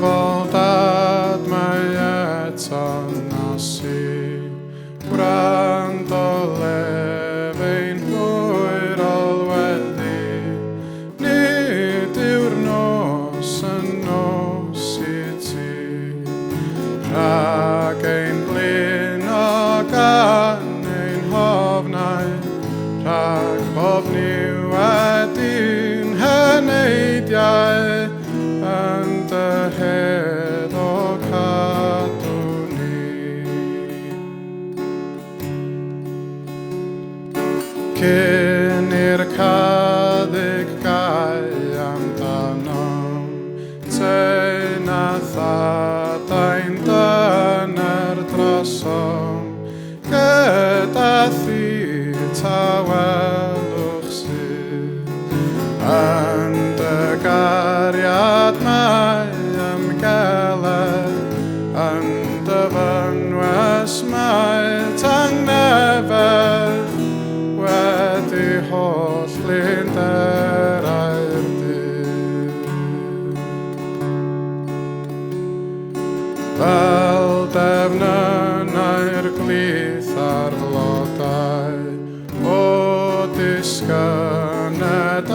Valtad mig etsanasi, brantolevein hoiralvedi, nyt yrnosen nositsi. Rakein linakanein havnain, rakpovniu ätin häneit jäi. Anta hedokatuni. Kinirkadik kajam tanam, tsena thatain tanar trasam, ketathita weluksi. Anta karjat mäjäm kälet, anta vanvas mäjtang nävet, väti hoslin teräirti. Vältävnä nair glithar lotai, otiskanet